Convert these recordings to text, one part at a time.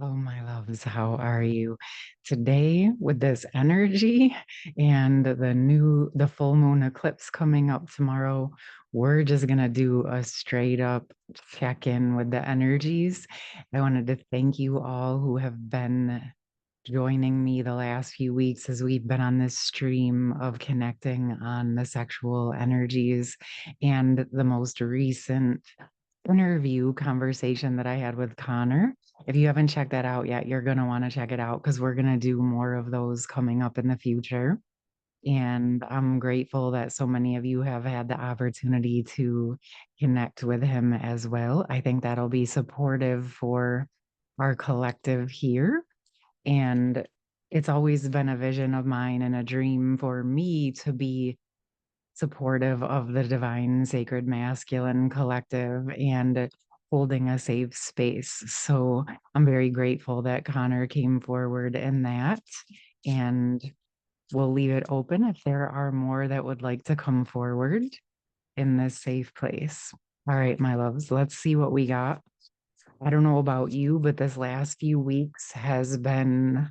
Oh, my loves, how are you today with this energy and the full moon eclipse coming up tomorrow? We're just gonna do a straight up check in with the energies. I wanted to thank you all who have been joining me the last few weeks as we've been on this stream of connecting on the sexual energies and the most recent interview conversation that I had with Connor. If you haven't checked that out yet, you're going to want to check it out because we're going to do more of those coming up in the future. And I'm grateful that so many of you have had the opportunity to connect with him as well. I think that'll be supportive for our collective here. And it's always been a vision of mine and a dream for me to be supportive of the divine sacred masculine collective and holding a safe space. So I'm very grateful that Connor came forward in that. And we'll leave it open if there are more that would like to come forward in this safe place. All right, my loves, let's see what we got. I don't know about you, but this last few weeks has been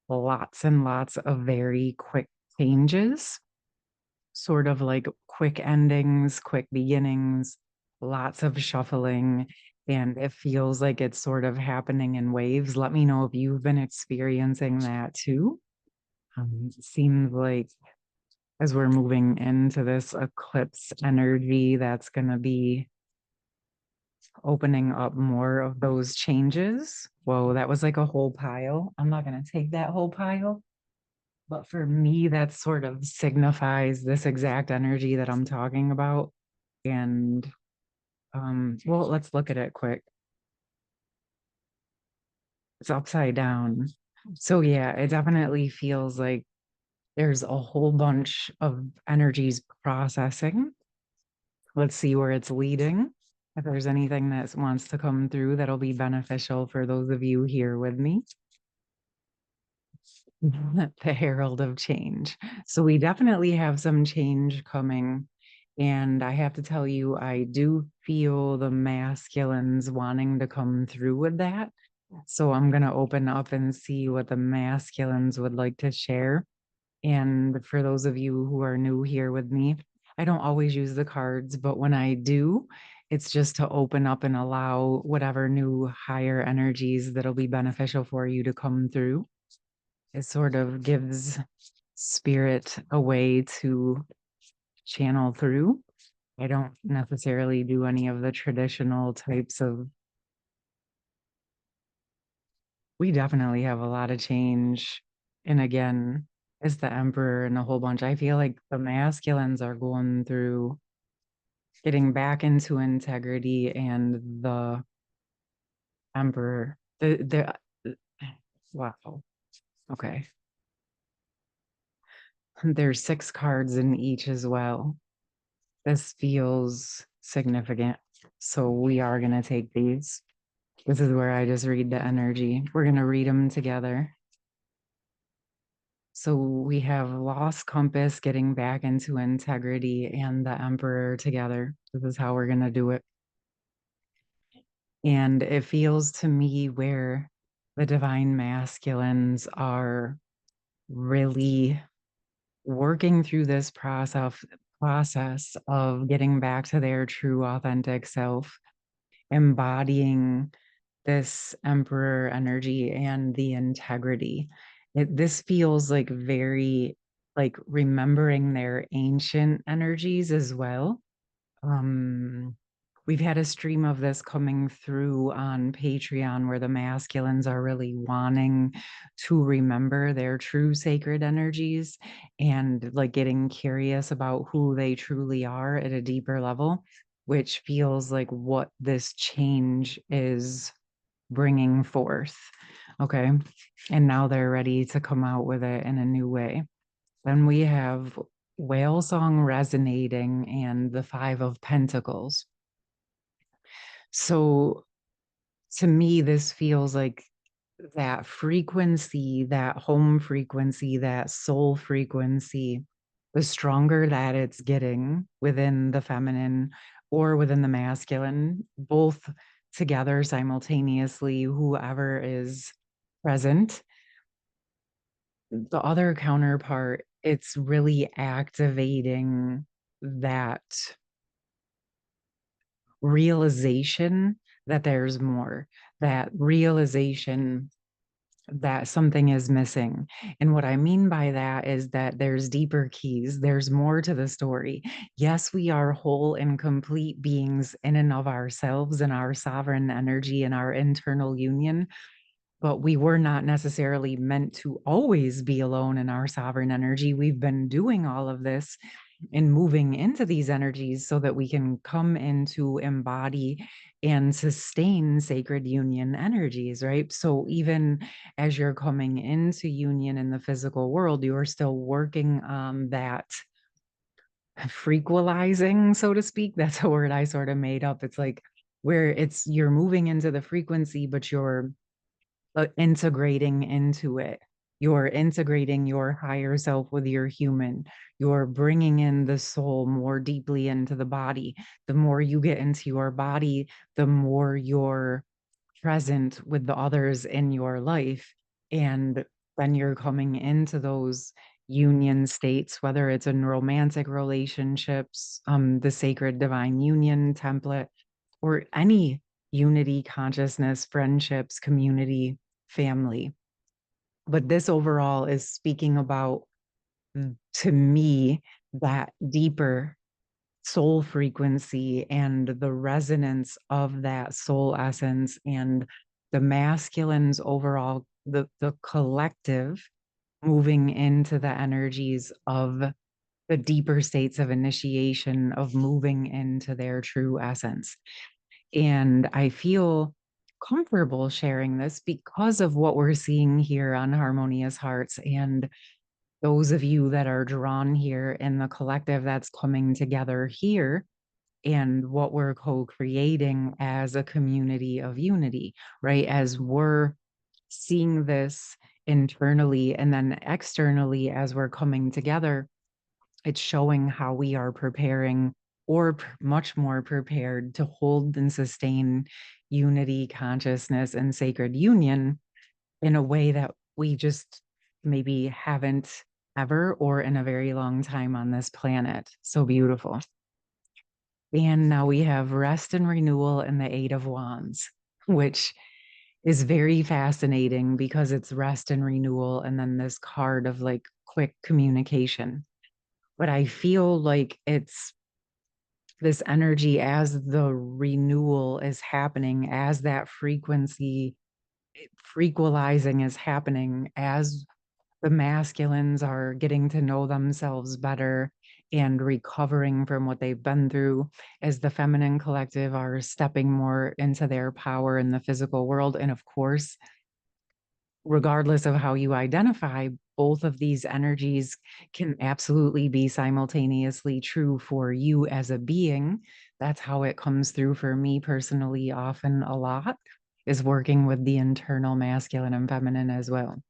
lots and lots of very quick changes, sort of like quick endings, quick beginnings, lots of shuffling, and it feels like it's sort of happening in waves. Let me know if you've been experiencing that too. It seems like as we're moving into this eclipse energy, that's going to be opening up more of those changes. Whoa, that was like a whole pile. I'm not going to take that whole pile. But for me, that sort of signifies this exact energy that I'm talking about. And well, let's look at it quick. It's upside down. So yeah, it definitely feels like there's a whole bunch of energies processing. Let's see where it's leading. If there's anything that wants to come through that'll be beneficial for those of you here with me. The herald of change. So we definitely have some change coming. And I have to tell you, I do feel the masculines wanting to come through with that. So I'm going to open up and see what the masculines would like to share. And for those of you who are new here with me, I don't always use the cards, but when I do, it's just to open up and allow whatever new higher energies that'll be beneficial for you to come through. It sort of gives spirit a way to channel through. I don't necessarily do any of the traditional types of, we definitely have a lot of change. And again, it's the emperor and a whole bunch. I feel like the masculines are going through getting back into integrity, and the emperor, wow. Okay. There's 6 cards in each as well. This feels significant. So we are going to take these. This is where I just read the energy. We're going to read them together. So we have lost compass, getting back into integrity, and the emperor together. This is how we're going to do it. And it feels to me where the divine masculines are really working through this process of getting back to their true authentic self, embodying this emperor energy and the integrity. This feels like very like remembering their ancient energies as well. Um, we've had a stream of this coming through on Patreon where the masculines are really wanting to remember their true sacred energies and like getting curious about who they truly are at a deeper level, which feels like what this change is bringing forth. Okay. And now they're ready to come out with it in a new way. Then we have whale song resonating and the 5 of Pentacles. So to me, this feels like that frequency, that home frequency, that soul frequency, the stronger that it's getting within the feminine or within the masculine, both together simultaneously, whoever is present. The other counterpart, it's really activating that realization that there's more, that realization that something is missing. And what I mean by that is that there's deeper keys, there's more to the story. Yes, we are whole and complete beings in and of ourselves and our sovereign energy and our internal union, but we were not necessarily meant to always be alone in our sovereign energy. We've been doing all of this and moving into these energies so that we can come into embody and sustain sacred union energies, right? So even as you're coming into union in the physical world, you are still working on that frequalizing, so to speak. That's a word I sort of made up. It's like where it's you're moving into the frequency, but you're integrating into it. You're integrating your higher self with your human. You're bringing in the soul more deeply into the body. The more you get into your body, the more you're present with the others in your life. And then you're coming into those union states, whether it's in romantic relationships, the sacred divine union template, or any unity, consciousness, friendships, community, family. But this overall is speaking about, to me, that deeper soul frequency and the resonance of that soul essence and the masculines overall, the collective moving into the energies of the deeper states of initiation, of moving into their true essence. And I feel comfortable sharing this because of what we're seeing here on Harmonious Hearts and those of you that are drawn here in the collective that's coming together here and what we're co-creating as a community of unity, right? As we're seeing this internally and then externally as we're coming together, it's showing how we are preparing or much more prepared to hold and sustain unity, consciousness, and sacred union in a way that we just maybe haven't ever or in a very long time on this planet. So beautiful. And now we have rest and renewal and the Eight of Wands, which is very fascinating because it's rest and renewal, and then this card of like quick communication. But I feel like it's this energy as the renewal is happening, as that frequency frequalizing is happening, as the masculines are getting to know themselves better and recovering from what they've been through, as the feminine collective are stepping more into their power in the physical world. And of course, regardless of how you identify, both of these energies can absolutely be simultaneously true for you as a being. That's how it comes through for me personally, often a lot, is working with the internal masculine and feminine as well.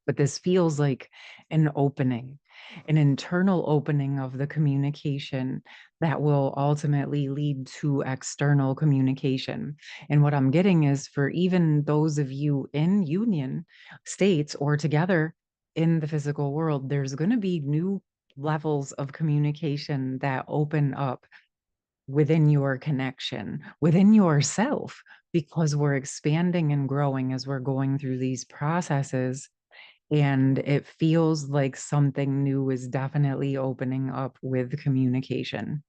But this feels like an opening, an internal opening of the communication that will ultimately lead to external communication. And what I'm getting is for even those of you in union states or together in the physical world, there's going to be new levels of communication that open up within your connection, within yourself, because we're expanding and growing as we're going through these processes, and it feels like something new is definitely opening up with communication.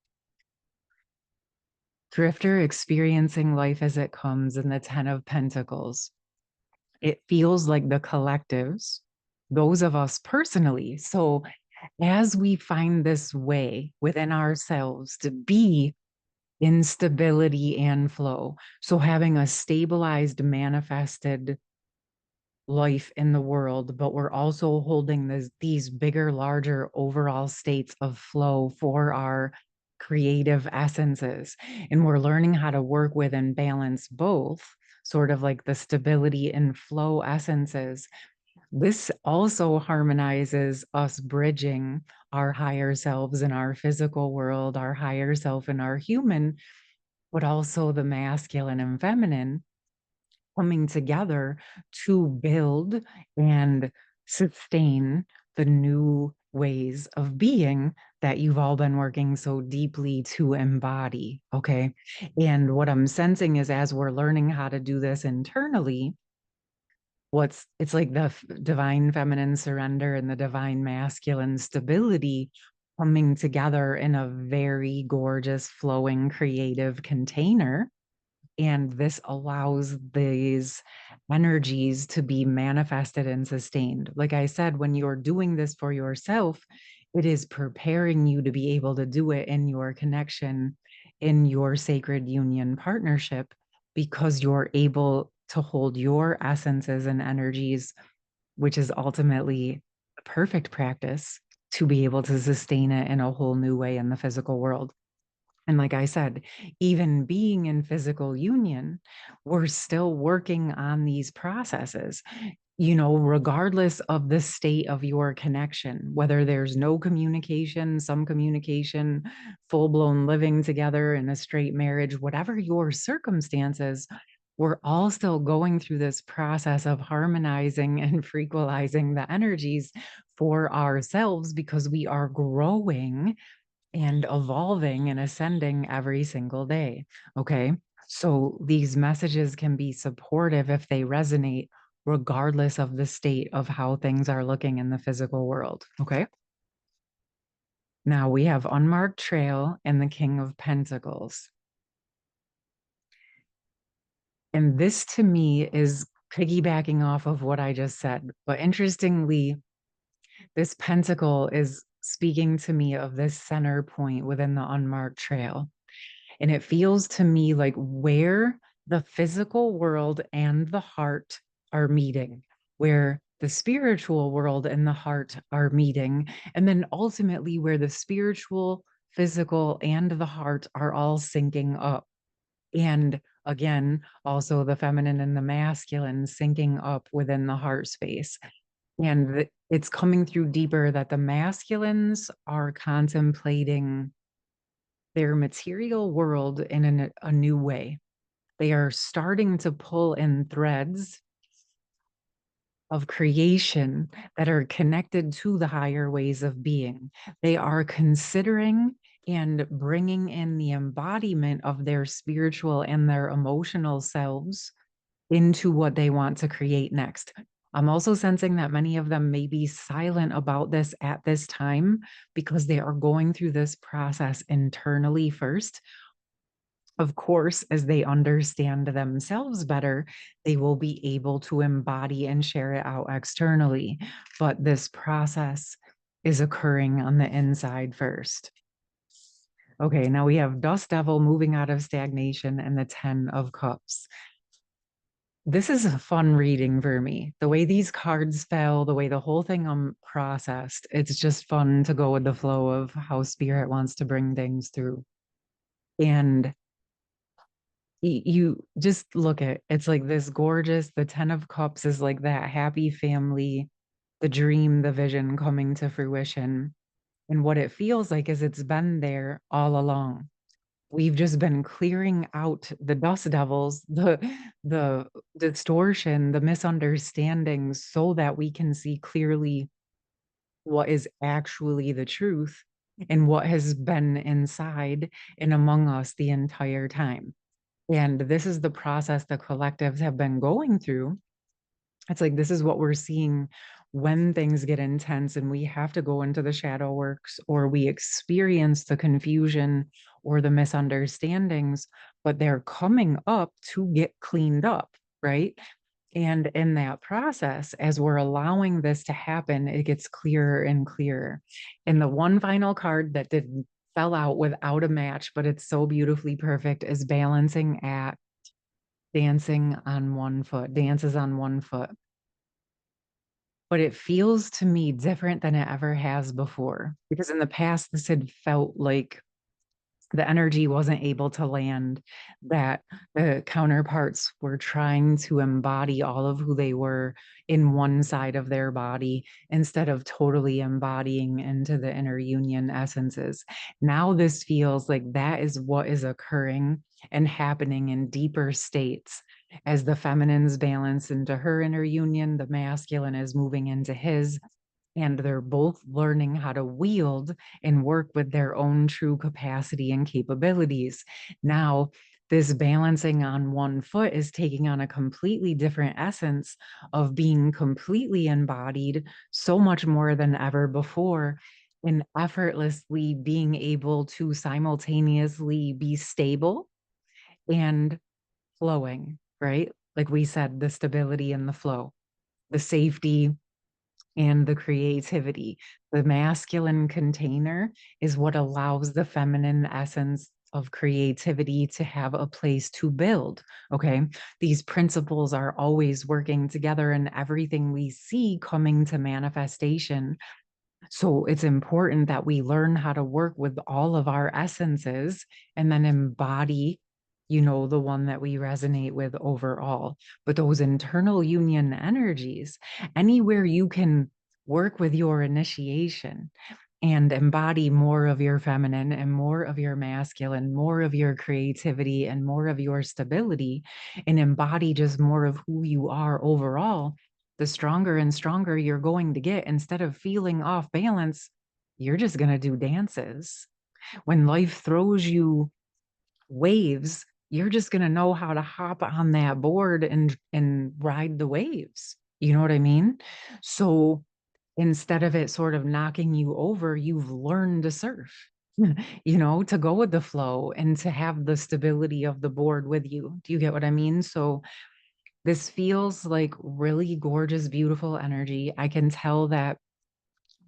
Drifter experiencing life as it comes in the 10 of Pentacles. It feels like the collectives, those of us personally. So as we find this way within ourselves to be in stability and flow, so having a stabilized, manifested life in the world, but we're also holding these bigger, larger overall states of flow for our creative essences. And we're learning how to work with and balance both, sort of like the stability and flow essences. This also harmonizes us bridging our higher selves in our physical world, our higher self in our human, but also the masculine and feminine coming together to build and sustain the new ways of being that you've all been working so deeply to embody. Okay. And what I'm sensing is as we're learning how to do this internally, it's like the divine feminine surrender and the divine masculine stability coming together in a very gorgeous, flowing, creative container, and this allows these energies to be manifested and sustained. Like I said, when you're doing this for yourself, it is preparing you to be able to do it in your connection, in your sacred union partnership, because you're able to hold your essences and energies, which is ultimately a perfect practice to be able to sustain it in a whole new way in the physical world. And like I said, even being in physical union, we're still working on these processes, regardless of the state of your connection, whether there's no communication, some communication, full blown living together in a straight marriage, whatever your circumstances, we're all still going through this process of harmonizing and frequalizing the energies for ourselves because we are growing and evolving and ascending every single day. Okay. So these messages can be supportive if they resonate, regardless of the state of how things are looking in the physical world. Okay. Now we have Unmarked Trail and the King of Pentacles. And this to me is piggybacking off of what I just said. But interestingly, this pentacle is speaking to me of this center point within the Unmarked Trail. And it feels to me like where the physical world and the heart are meeting, where the spiritual world and the heart are meeting, and then ultimately where the spiritual, physical, and the heart are all syncing up. And again, also the feminine and the masculine syncing up within the heart space. And it's coming through deeper that the masculines are contemplating their material world in a new way. They are starting to pull in threads of creation that are connected to the higher ways of being. They are considering and bringing in the embodiment of their spiritual and their emotional selves into what they want to create next. I'm also sensing that many of them may be silent about this at this time because they are going through this process internally first. Of course, as they understand themselves better, they will be able to embody and share it out externally. But this process is occurring on the inside first. Okay, now we have Dust Devil moving out of stagnation and the 10 of Cups. This is a fun reading for me. The way these cards fell, the way the whole thing processed, it's just fun to go with the flow of how spirit wants to bring things through. And you just look at it's like this gorgeous, the 10 of Cups is like that happy family, the dream, the vision coming to fruition. And what it feels like is it's been there all along. We've just been clearing out the dust devils, the distortion, the misunderstandings, so that we can see clearly what is actually the truth and what has been inside and among us the entire time. And this is the process the collectives have been going through. It's like this is what we're seeing when things get intense and we have to go into the shadow works or we experience the confusion or the misunderstandings, but they're coming up to get cleaned up, right? And in that process, as we're allowing this to happen, it gets clearer and clearer. And the one final card that did fell out without a match, but it's so beautifully perfect, is balancing act, dancing on one foot, dances on one foot. But it feels to me different than it ever has before. Because in the past, this had felt like the energy wasn't able to land, that the counterparts were trying to embody all of who they were in one side of their body instead of totally embodying into the inner union essences. Now, this feels like that is what is occurring and happening in deeper states. As the feminine's balance into her inner union, the masculine is moving into his, and they're both learning how to wield and work with their own true capacity and capabilities. Now, this balancing on one foot is taking on a completely different essence of being completely embodied, so much more than ever before, and effortlessly being able to simultaneously be stable and flowing, right? Like we said, the stability and the flow, the safety and the creativity. The masculine container is what allows the feminine essence of creativity to have a place to build. Okay. These principles are always working together in everything we see coming to manifestation. So it's important that we learn how to work with all of our essences and then embody, the one that we resonate with overall. But those internal union energies, anywhere you can work with your initiation and embody more of your feminine and more of your masculine, more of your creativity and more of your stability, and embody just more of who you are overall, the stronger and stronger you're going to get. Instead of feeling off balance, you're just going to do dances. When life throws you waves, you're just going to know how to hop on that board and ride the waves. You know what I mean? So instead of it sort of knocking you over, you've learned to surf. To go with the flow and to have the stability of the board with you. Do you get what I mean? So this feels like really gorgeous, beautiful energy. I can tell that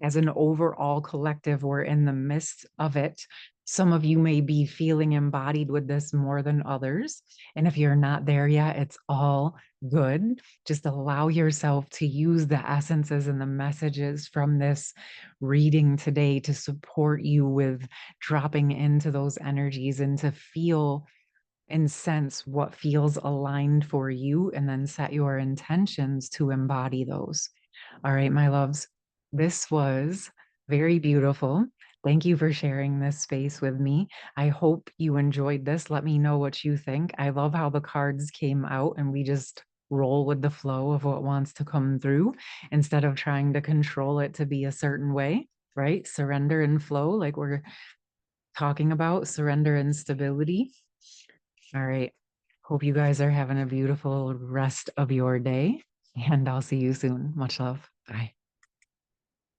as an overall collective, we're in the midst of it. Some of you may be feeling embodied with this more than others. And if you're not there yet, it's all good. Just allow yourself to use the essences and the messages from this reading today to support you with dropping into those energies and to feel and sense what feels aligned for you, and then set your intentions to embody those. All right, my loves, this was very beautiful. Thank you for sharing this space with me. I hope you enjoyed this. Let me know what you think. I love how the cards came out and we just roll with the flow of what wants to come through instead of trying to control it to be a certain way, right? Surrender and flow, like we're talking about, surrender and stability. All right. Hope you guys are having a beautiful rest of your day, and I'll see you soon. Much love. Bye.